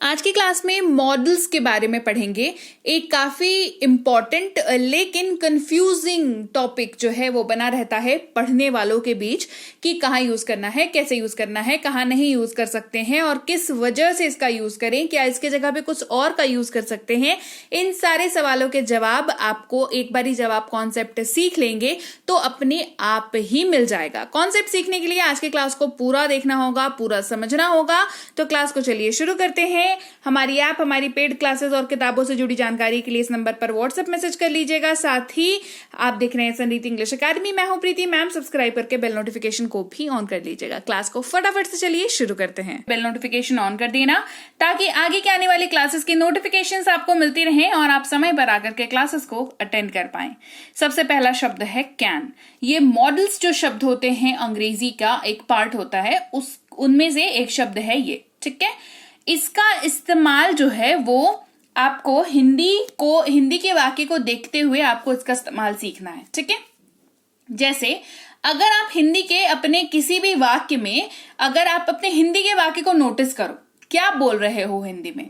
आज की क्लास में मॉडल्स के बारे में पढ़ेंगे। एक काफी इम्पॉर्टेंट लेकिन कंफ्यूजिंग टॉपिक जो है वो बना रहता है पढ़ने वालों के बीच कि कहाँ यूज करना है, कैसे यूज करना है, कहाँ नहीं यूज कर सकते हैं और किस वजह से इसका यूज करें, क्या इसके जगह पे कुछ और का यूज कर सकते हैं। इन सारे सवालों के जवाब आपको एक बार ही जब आप कॉन्सेप्ट सीख लेंगे तो अपने आप ही मिल जाएगा। कॉन्सेप्ट सीखने के लिए आज की क्लास को पूरा देखना होगा, पूरा समझना होगा। तो क्लास को चलिए शुरू करते हैं। हमारी ऐप, हमारी पेड क्लासेस और किताबों से जुड़ी जानकारी के लिए इस नंबर पर व्हाट्सएप मैसेज कर लीजिएगा। साथ ही आप देख रहे हैं संरीति इंग्लिश अकेडमी। मैं हूं प्रीति मैम। सब्सक्राइब करके बेल नोटिफिकेशन को भी ऑन कर लीजिएगा। क्लास को फटाफट से चलिए शुरू करते हैं। बेल नोटिफिकेशन ऑन कर देना ताकि आगे के आने वाली क्लासेस की नोटिफिकेशन आपको मिलती रहे और आप समय पर आकर के क्लासेस को अटेंड कर पाए। सबसे पहला शब्द है कैन। ये मॉडल्स जो शब्द होते हैं अंग्रेजी का एक पार्ट होता है, उनमें से एक शब्द है ये। ठीक है, इसका इस्तेमाल जो है वो आपको हिंदी के वाक्य को देखते हुए आपको इसका इस्तेमाल सीखना है। ठीक है, जैसे अगर आप हिंदी के अपने किसी भी वाक्य में अगर आप अपने हिंदी के वाक्य को नोटिस करो, क्या बोल रहे हो हिंदी में?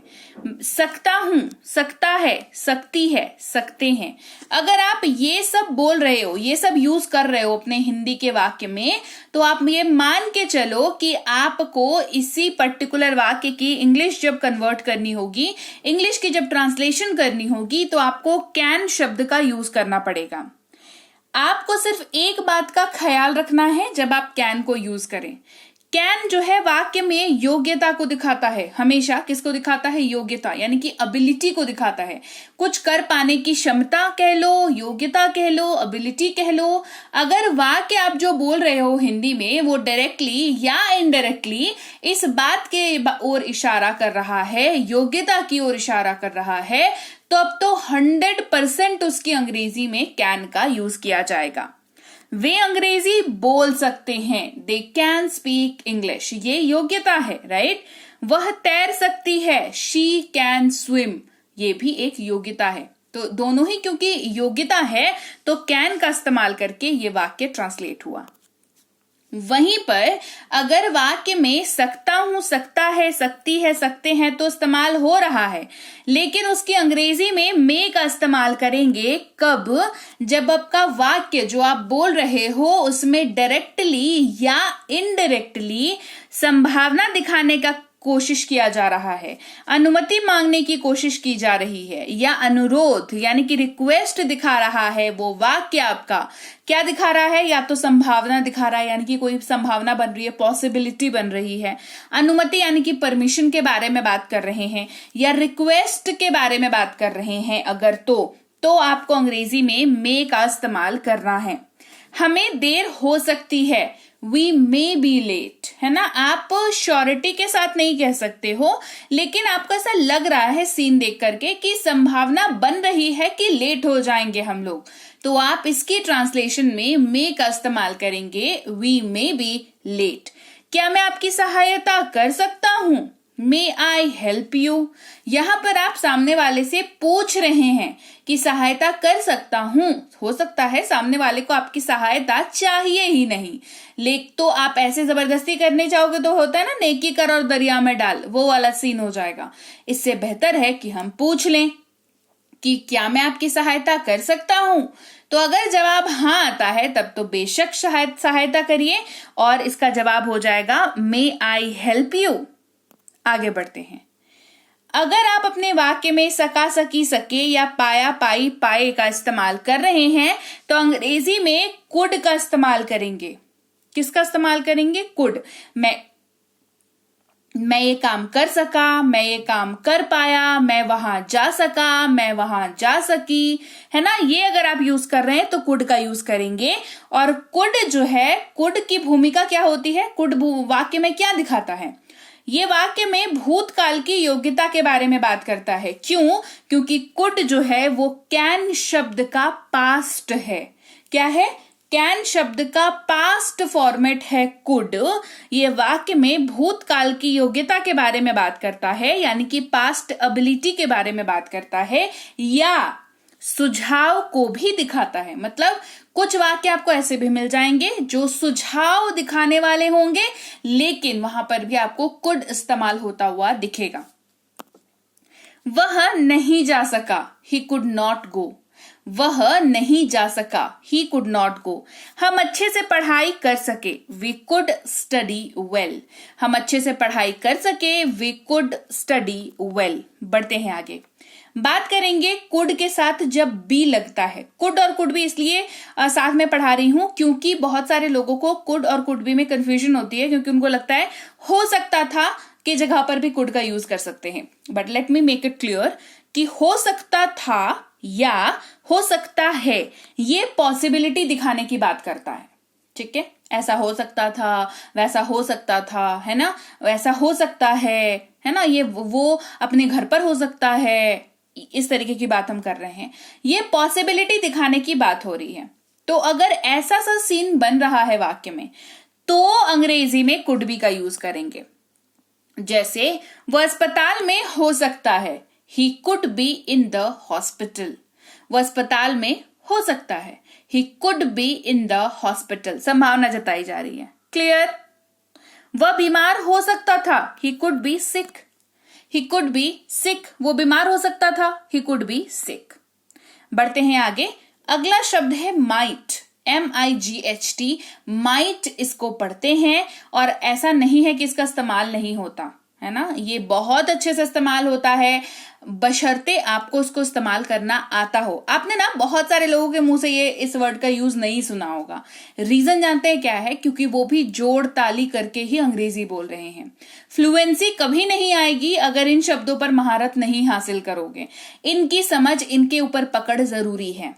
सकता हूं, सकता है, सकती है, सकते हैं। अगर आप ये सब बोल रहे हो, ये सब यूज कर रहे हो अपने हिंदी के वाक्य में, तो आप ये मान के चलो कि आपको इसी पर्टिकुलर वाक्य की इंग्लिश जब कन्वर्ट करनी होगी, इंग्लिश की जब ट्रांसलेशन करनी होगी, तो आपको कैन शब्द का यूज करना पड़ेगा। आपको सिर्फ एक बात का ख्याल रखना है जब आप कैन को यूज करें। कैन जो है वाक्य में योग्यता को दिखाता है। हमेशा किसको दिखाता है? योग्यता, यानी कि एबिलिटी को दिखाता है। कुछ कर पाने की क्षमता कह लो, योग्यता कह लो, एबिलिटी कह लो। अगर वाक्य आप जो बोल रहे हो हिंदी में वो डायरेक्टली या इनडायरेक्टली इस बात के ओर इशारा कर रहा है, योग्यता की ओर इशारा कर रहा है, तो अब तो 100% उसकी अंग्रेजी में कैन का यूज किया जाएगा। वे अंग्रेजी बोल सकते हैं, दे कैन स्पीक इंग्लिश, ये योग्यता है, राइट। वह तैर सकती है, शी कैन स्विम, ये भी एक योग्यता है। तो दोनों ही क्योंकि योग्यता है तो कैन का इस्तेमाल करके ये वाक्य ट्रांसलेट हुआ। वहीं पर अगर वाक्य में सकता हूं, सकता है, सकती है, सकते हैं तो इस्तेमाल हो रहा है, लेकिन उसकी अंग्रेजी में मे का इस्तेमाल करेंगे कब? जब आपका वाक्य जो आप बोल रहे हो उसमें डायरेक्टली या इनडायरेक्टली संभावना दिखाने का कोशिश किया जा रहा है, अनुमति मांगने की कोशिश की जा रही है, या अनुरोध यानी कि रिक्वेस्ट दिखा रहा है। वो वाक्य आपका क्या दिखा रहा है? या तो संभावना दिखा रहा है, यानी कि कोई संभावना बन रही है, पॉसिबिलिटी बन रही है। अनुमति यानी कि परमिशन के बारे में बात कर रहे हैं, या रिक्वेस्ट के बारे में बात कर रहे हैं अगर तो आपको अंग्रेजी में मे का इस्तेमाल करना है। हमें देर हो सकती है, We may be late, है ना। आप श्योरिटी के साथ नहीं कह सकते हो, लेकिन आपको ऐसा लग रहा है सीन देख करके कि संभावना बन रही है कि लेट हो जाएंगे हम लोग, तो आप इसकी ट्रांसलेशन में मे का इस्तेमाल करेंगे, We may be late। क्या मैं आपकी सहायता कर सकता हूं? May I help you? यहां पर आप सामने वाले से पूछ रहे हैं कि सहायता कर सकता हूं। हो सकता है सामने वाले को आपकी सहायता चाहिए ही नहीं, लेकिन तो आप ऐसे जबरदस्ती करने जाओगे तो होता है ना, नेकी कर और दरिया में डाल, वो वाला सीन हो जाएगा। इससे बेहतर है कि हम पूछ लें कि क्या मैं आपकी सहायता कर सकता हूं। तो अगर जवाब हाँ आता है तब तो बेशक सहायता करिए और इसका जवाब हो जाएगा मे आई हेल्प यू। आगे बढ़ते हैं। अगर आप अपने वाक्य में सका, सकी, सके या पाया, पाई, पाए का इस्तेमाल कर रहे हैं तो अंग्रेजी में कुड का इस्तेमाल करेंगे। किसका इस्तेमाल करेंगे? कुड। मैं ये काम कर सका, मैं ये काम कर पाया, मैं वहां जा सका, मैं वहां जा सकी, है ना। ये अगर आप यूज कर रहे हैं तो कुड का यूज करेंगे। और कुड जो है, कुड की भूमिका क्या होती है? कुड वाक्य में क्या दिखाता है? ये वाक्य में भूतकाल की योग्यता के बारे में बात करता है। क्यों? क्योंकि कुड जो है वो कैन शब्द का पास्ट है। क्या है? कैन शब्द का पास्ट फॉर्मेट है कुड। ये वाक्य में भूतकाल की योग्यता के बारे में बात करता है, यानी कि पास्ट एबिलिटी के बारे में बात करता है, या सुझाव को भी दिखाता है। मतलब कुछ वाक्य आपको ऐसे भी मिल जाएंगे जो सुझाव दिखाने वाले होंगे, लेकिन वहां पर भी आपको कुड इस्तेमाल होता हुआ दिखेगा। वह नहीं जा सका, he could not go। वह नहीं जा सका, he could not go। हम अच्छे से पढ़ाई कर सके, we could study well। हम अच्छे से पढ़ाई कर सके, we could study well। बढ़ते हैं आगे, बात करेंगे कुड के साथ जब बी लगता है। कुड और कुड बी इसलिए साथ में पढ़ा रही हूं क्योंकि बहुत सारे लोगों को कुड और कुड बी में कंफ्यूजन होती है, क्योंकि उनको लगता है हो सकता था की जगह पर भी कुड का यूज कर सकते हैं। But let me make it clear कि हो सकता था या हो सकता है, ये पॉसिबिलिटी दिखाने की बात करता है। ठीक है, ऐसा हो सकता था, वैसा हो सकता था, है ना, वैसा हो सकता है ना, ये वो अपने घर पर हो सकता है, इस तरीके की बात हम कर रहे हैं। ये पॉसिबिलिटी दिखाने की बात हो रही है। तो अगर ऐसा सा सीन बन रहा है वाक्य में, तो अंग्रेजी में कुड बी का यूज करेंगे। जैसे वह अस्पताल में हो सकता है, he could be in the hospital। वह अस्पताल में हो सकता है, he could be in the hospital। संभावना जताई जा रही है। क्लियर? वह बीमार हो सकता था, he could be sick। he could be sick। वो बीमार हो सकता था, he could be sick। बढ़ते हैं आगे, अगला शब्द है might, MIGHT। might इसको पढ़ते हैं और ऐसा नहीं है कि इसका इस्तेमाल नहीं होता, है ना, ये बहुत अच्छे से इस्तेमाल होता है, बशर्ते आपको उसको इस्तेमाल करना आता हो। आपने ना बहुत सारे लोगों के मुंह से ये इस वर्ड का यूज नहीं सुना होगा। रीजन जानते हैं क्या है? क्योंकि वो भी जोड़ ताली करके ही अंग्रेजी बोल रहे हैं। फ्लुएंसी कभी नहीं आएगी अगर इन शब्दों पर महारत नहीं हासिल करोगे। इनकी समझ, इनके ऊपर पकड़ जरूरी है,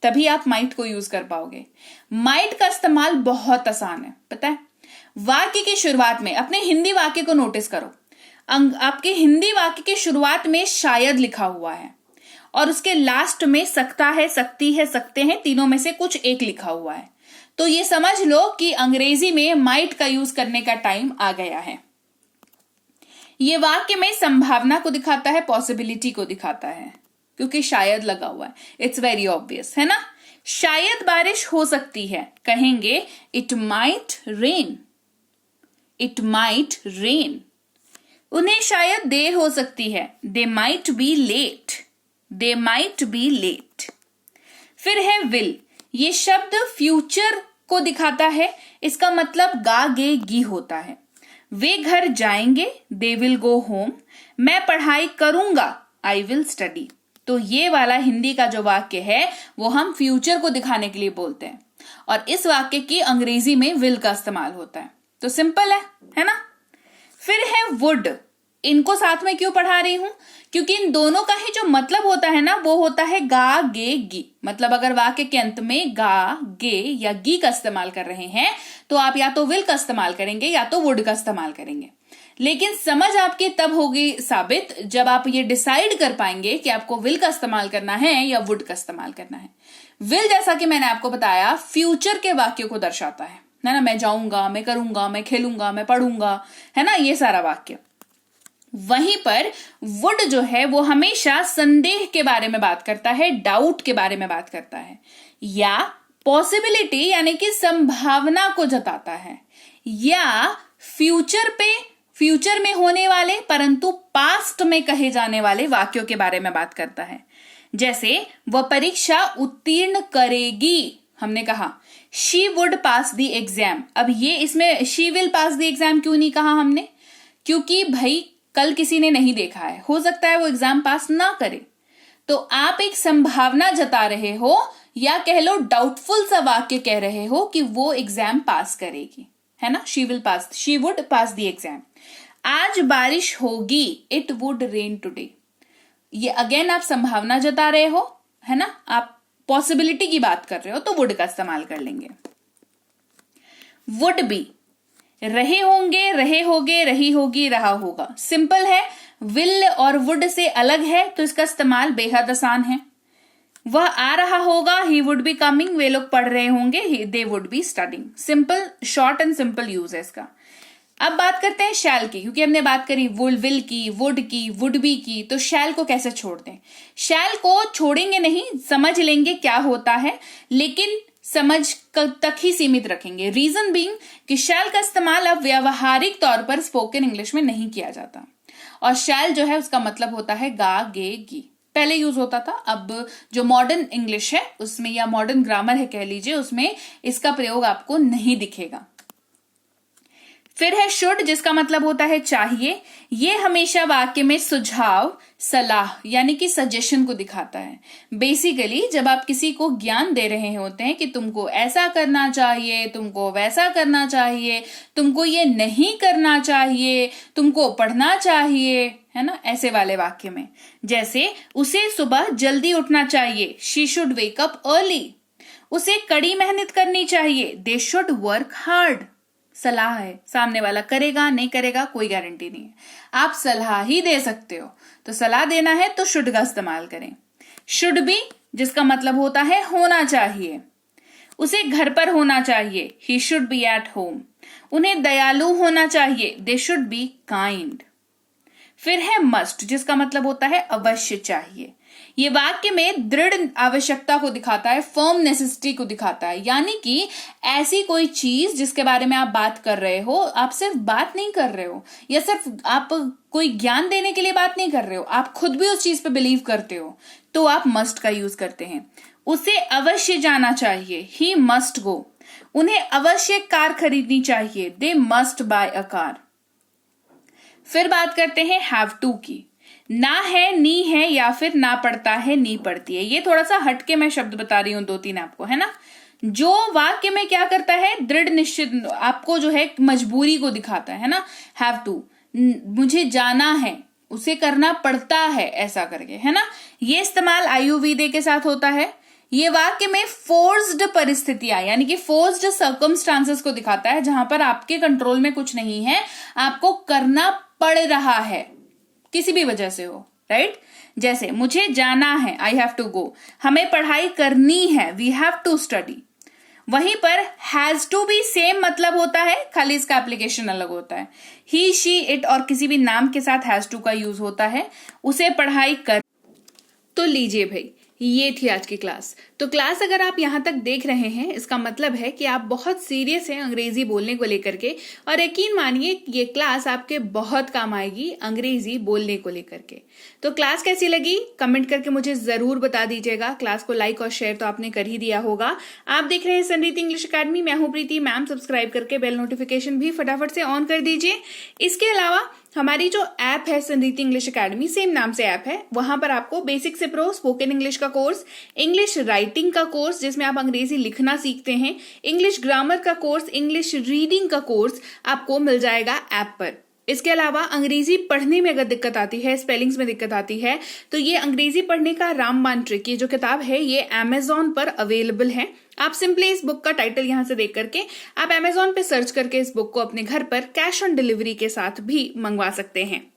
तभी आप माइट को यूज कर पाओगे। माइट का इस्तेमाल बहुत आसान है, पता है। वाक्य की शुरुआत में, अपने हिंदी वाक्य को नोटिस करो, आपके हिंदी वाक्य की शुरुआत में शायद लिखा हुआ है और उसके लास्ट में सकता है, सकती है, सकते हैं, तीनों में से कुछ एक लिखा हुआ है। तो ये समझ लो कि अंग्रेजी में माइट का यूज करने का टाइम आ गया है। ये वाक्य में संभावना को दिखाता है, पॉसिबिलिटी को दिखाता है, क्योंकि शायद लगा हुआ है। इट्स वेरी ऑब्वियस, है ना। शायद बारिश हो सकती है, कहेंगे it might rain. It might rain. उन्हें शायद देर हो सकती है, they might be late. They might be late. फिर है विल। ये शब्द फ्यूचर को दिखाता है, इसका मतलब गा गे गी होता है। वे घर जाएंगे, दे विल गो होम। मैं पढ़ाई करूंगा, आई विल स्टडी। तो ये वाला हिंदी का जो वाक्य है वो हम फ्यूचर को दिखाने के लिए बोलते हैं और इस वाक्य की अंग्रेजी में विल का इस्तेमाल होता है। तो सिंपल है ना। फिर है वुड। इनको साथ में क्यों पढ़ा रही हूं? क्योंकि इन दोनों का ही जो मतलब होता है ना, वो होता है गा गे गी। मतलब अगर वाक्य के अंत में गा गे या गी का इस्तेमाल कर रहे हैं तो आप या तो विल का इस्तेमाल करेंगे या तो वुड का इस्तेमाल करेंगे। लेकिन समझ आपकी तब होगी साबित जब आप ये डिसाइड कर पाएंगे कि आपको विल का इस्तेमाल करना है या वुड का इस्तेमाल करना है। विल, जैसा कि मैंने आपको बताया, फ्यूचर के वाक्य को दर्शाता है ना। मैं जाऊंगा, मैं करूंगा, मैं खेलूंगा, मैं पढ़ूंगा, है ना, ये सारा वाक्य। वहीं पर वुड जो है वो हमेशा संदेह के बारे में बात करता है, डाउट के बारे में बात करता है, या पॉसिबिलिटी यानी कि संभावना को जताता है, या फ्यूचर में होने वाले परंतु पास्ट में कहे जाने वाले वाक्यों के बारे में बात करता है। जैसे वह परीक्षा उत्तीर्ण करेगी, हमने कहा she would pass the exam. अब ये इसमें she will pass the exam क्यों नहीं कहा हमने? क्योंकि भाई कल किसी ने नहीं देखा है, हो सकता है वो एग्जाम पास ना करे। तो आप एक संभावना जता रहे हो या कह लो डाउटफुल सा वाक्य कह रहे हो कि वो एग्जाम पास करेगी, है ना। She would pass the exam. आज बारिश होगी, इट वुड रेन टुडे। ये अगेन आप संभावना जता रहे हो, है ना, आप पॉसिबिलिटी की बात कर रहे हो, तो वुड का इस्तेमाल कर लेंगे। वुड बी, रहे होंगे, रहे होगे, रही होगी, रहा होगा। सिंपल है, विल और वुड से अलग है तो इसका इस्तेमाल बेहद आसान है। वह आ रहा होगा, ही वुड बी कमिंग, वे लोग पढ़ रहे होंगे, they would be studying. Simple, short and simple use है इसका। अब बात करते हैं शैल की, क्योंकि हमने बात करी विल की, वुड बी की, तो शैल को कैसे छोड़ दें? शैल को छोड़ेंगे नहीं, समझ लेंगे क्या होता है, लेकिन समझ तक ही सीमित रखेंगे। रीजन बीइंग कि शैल का इस्तेमाल अब व्यावहारिक तौर पर स्पोकन इंग्लिश में नहीं किया जाता और शैल जो है उसका मतलब होता है गा गे गी, पहले यूज होता था। अब जो मॉडर्न इंग्लिश है उसमें या मॉडर्न ग्रामर है कह लीजिए, उसमें इसका प्रयोग आपको नहीं दिखेगा। फिर है शुड, जिसका मतलब होता है चाहिए। ये हमेशा वाक्य में सुझाव, सलाह यानी कि सजेशन को दिखाता है। बेसिकली जब आप किसी को ज्ञान दे रहे होते हैं कि तुमको ऐसा करना चाहिए, तुमको वैसा करना चाहिए, तुमको ये नहीं करना चाहिए, तुमको पढ़ना चाहिए, है ना, ऐसे वाले वाक्य में। जैसे उसे सुबह जल्दी उठना चाहिए, she should wake up early. उसे कड़ी मेहनत करनी चाहिए, दे शुड वर्क हार्ड। सलाह है, सामने वाला करेगा नहीं करेगा कोई गारंटी नहीं है, आप सलाह ही दे सकते हो। तो सलाह देना है तो शुड का इस्तेमाल करें। शुड बी, जिसका मतलब होता है होना चाहिए। उसे घर पर होना चाहिए, he should be at home. उन्हें दयालु होना चाहिए, दे शुड बी काइंड। फिर है मस्ट, जिसका मतलब होता है अवश्य चाहिए। ये वाक्य में दृढ़ आवश्यकता को दिखाता है, फर्म नेसेसिटी को दिखाता है, यानी कि ऐसी कोई चीज जिसके बारे में आप बात कर रहे हो, आप सिर्फ बात नहीं कर रहे हो या सिर्फ आप कोई ज्ञान देने के लिए बात नहीं कर रहे हो, आप खुद भी उस चीज पे बिलीव करते हो, तो आप मस्ट का यूज करते हैं। उसे अवश्य जाना चाहिए, ही मस्ट गो। उन्हें अवश्य कार खरीदनी चाहिए, they must buy a car. फिर बात करते हैं हैव टू की। ना है, नी है या फिर ना पड़ता है, नी पड़ती है। ये थोड़ा सा हटके मैं शब्द बता रही हूं, 2-3 आपको, है ना। जो वाक्य में क्या करता है, दृढ़ निश्चित आपको जो है मजबूरी को दिखाता है ना। हैव टू, मुझे जाना है, उसे करना पड़ता है, ऐसा करके, है ना। ये इस्तेमाल आयुर्वेदे के साथ होता है। ये वाक्य में फोर्स्ड परिस्थितियां यानी कि फोर्स्ड सर्कमस्टांसेस को दिखाता है, जहां पर आपके कंट्रोल में कुछ नहीं है, आपको करना पड़ रहा है, किसी भी वजह से हो, राइट। जैसे मुझे जाना है, आई हैव टू गो। हमें पढ़ाई करनी है, वी हैव टू स्टडी। वहीं पर हैज टू भी सेम मतलब होता है, खाली इसका एप्लीकेशन अलग होता है। ही, शी, इट और किसी भी नाम के साथ हैज टू का यूज होता है। उसे पढ़ाई कर। तो लीजिए भाई, ये थी आज की क्लास। तो क्लास अगर आप यहाँ तक देख रहे हैं, इसका मतलब है कि आप बहुत सीरियस हैं अंग्रेजी बोलने को लेकर के, और यकीन मानिए ये क्लास आपके बहुत काम आएगी अंग्रेजी बोलने को लेकर के। तो क्लास कैसी लगी कमेंट करके मुझे जरूर बता दीजिएगा। क्लास को लाइक और शेयर तो आपने कर ही दिया होगा। आप देख रहे हैं संरीति इंग्लिश अकेडमी, मैं हूं प्रीति मैम। सब्सक्राइब करके बेल नोटिफिकेशन भी फटाफट से ऑन कर दीजिए। इसके अलावा हमारी जो ऐप है संरीति इंग्लिश अकेडमी, सेम नाम से ऐप है, वहां पर आपको बेसिक से प्रो स्पोकन इंग्लिश का कोर्स, इंग्लिश राइटिंग का कोर्स जिसमें आप अंग्रेजी लिखना सीखते हैं, इंग्लिश ग्रामर का कोर्स, इंग्लिश रीडिंग का कोर्स आपको मिल जाएगा ऐप पर। इसके अलावा अंग्रेजी पढ़ने में अगर दिक्कत आती है, स्पेलिंग्स में दिक्कत आती है, तो ये अंग्रेजी पढ़ने का रामबाण ट्रिक, ये जो किताब है ये अमेजॉन पर अवेलेबल है। आप सिंपली इस बुक का टाइटल यहां से देख करके आप अमेजॉन पे सर्च करके इस बुक को अपने घर पर कैश ऑन डिलीवरी के साथ भी मंगवा सकते हैं।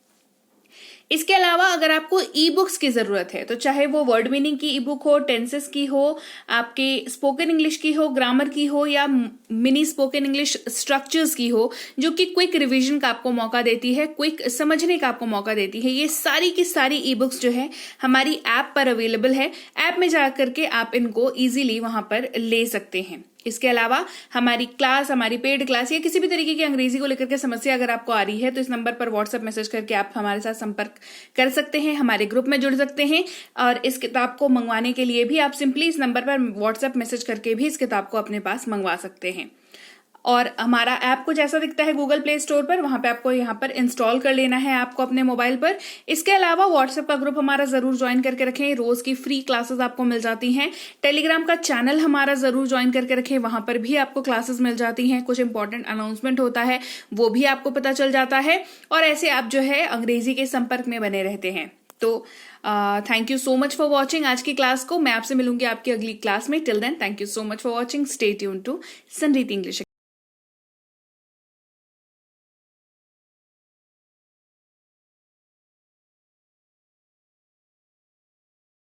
इसके अलावा अगर आपको ई बुक्स की जरूरत है, तो चाहे वो वर्ड मीनिंग की ई बुक हो, टेंसेस की हो, आपके स्पोकन इंग्लिश की हो, ग्रामर की हो, या मिनी स्पोकन इंग्लिश स्ट्रक्चर्स की हो, जो कि क्विक रिवीजन का आपको मौका देती है, क्विक समझने का आपको मौका देती है, ये सारी की सारी ई बुक्स जो है हमारी ऐप पर अवेलेबल है। ऐप में जाकर के आप इनको इजीली वहां पर ले सकते हैं। इसके अलावा हमारी क्लास, हमारी पेड क्लास या किसी भी तरीके की अंग्रेजी को लेकर के समस्या अगर आपको आ रही है, तो इस नंबर पर व्हाट्सएप मैसेज करके आप हमारे साथ संपर्क कर सकते हैं, हमारे ग्रुप में जुड़ सकते हैं। और इस किताब को मंगवाने के लिए भी आप सिंपली इस नंबर पर व्हाट्सएप मैसेज करके भी इस किताब को अपने पास मंगवा सकते हैं। और हमारा ऐप कुछ ऐसा दिखता है गूगल प्ले स्टोर पर, वहां पे आपको यहाँ पर इंस्टॉल कर लेना है ऐप को अपने मोबाइल पर। इसके अलावा व्हाट्सएप का ग्रुप हमारा जरूर ज्वाइन करके रखें, रोज की फ्री क्लासेस आपको मिल जाती हैं। टेलीग्राम का चैनल हमारा जरूर ज्वाइन करके रखें, वहां पर भी आपको क्लासेस मिल जाती हैं, कुछ इंपॉर्टेंट अनाउंसमेंट होता है वो भी आपको पता चल जाता है, और ऐसे आप जो है अंग्रेजी के संपर्क में बने रहते हैं। तो thank you so much for watching आज की क्लास को। मैं आपसे मिलूंगी आपकी अगली क्लास में। Till then thank you so much for watching. Stay tune to संरीति इंग्लिश।